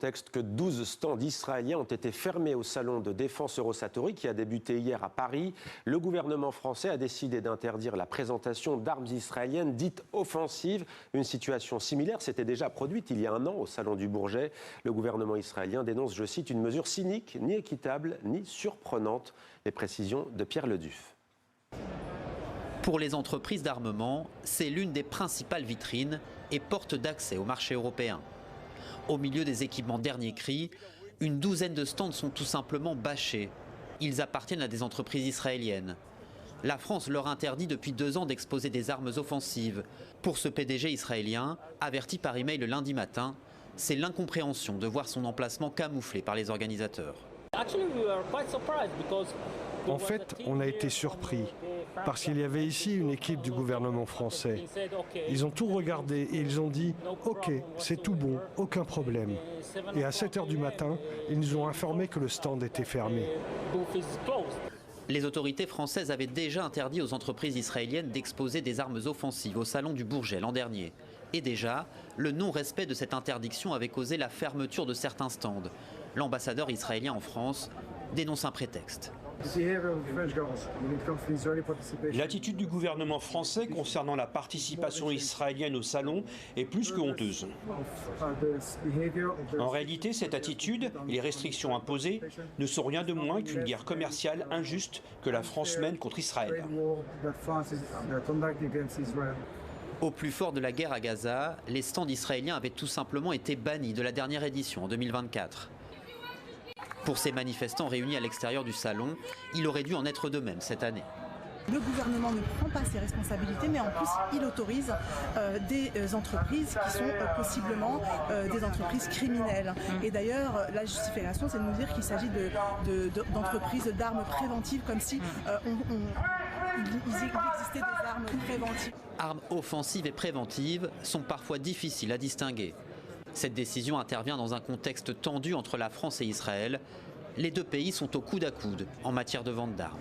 Texte que 12 stands israéliens ont été fermés au salon de défense Eurosatory qui a débuté hier à Paris. Le gouvernement français a décidé d'interdire la présentation d'armes israéliennes dites offensives. Une situation similaire s'était déjà produite il y a un an au salon du Bourget. Le gouvernement israélien dénonce, je cite, une mesure cynique, ni équitable, ni surprenante. Les précisions de Pierre Leduf. Pour les entreprises d'armement, c'est l'une des principales vitrines et porte d'accès au marché européen. Au milieu des équipements dernier cri, une douzaine de stands sont tout simplement bâchés. Ils appartiennent à des entreprises israéliennes. La France leur interdit depuis 2 ans d'exposer des armes offensives. Pour ce PDG israélien, averti par email le lundi matin, c'est l'incompréhension de voir son emplacement camouflé par les organisateurs. En fait, on a été surpris, parce qu'il y avait ici une équipe du gouvernement français. Ils ont tout regardé et ils ont dit « Ok, c'est tout bon, aucun problème ». Et à 7 h du matin, ils nous ont informé que le stand était fermé. Les autorités françaises avaient déjà interdit aux entreprises israéliennes d'exposer des armes offensives au salon du Bourget l'an dernier. Et déjà, le non-respect de cette interdiction avait causé la fermeture de certains stands. L'ambassadeur israélien en France dénonce un prétexte. L'attitude du gouvernement français concernant la participation israélienne au salon est plus que honteuse. En réalité, cette attitude et les restrictions imposées ne sont rien de moins qu'une guerre commerciale injuste que la France mène contre Israël. Au plus fort de la guerre à Gaza, les stands israéliens avaient tout simplement été bannis de la dernière édition en 2024. Pour ces manifestants réunis à l'extérieur du salon, il aurait dû en être de même cette année. Le gouvernement ne prend pas ses responsabilités, mais en plus, il autorise des entreprises qui sont possiblement des entreprises criminelles. Et d'ailleurs, la justification, c'est de nous dire qu'il s'agit d'entreprises d'armes préventives, comme si il existait des armes préventives. Armes offensives et préventives sont parfois difficiles à distinguer. Cette décision intervient dans un contexte tendu entre la France et Israël. Les deux pays sont au coude à coude en matière de vente d'armes.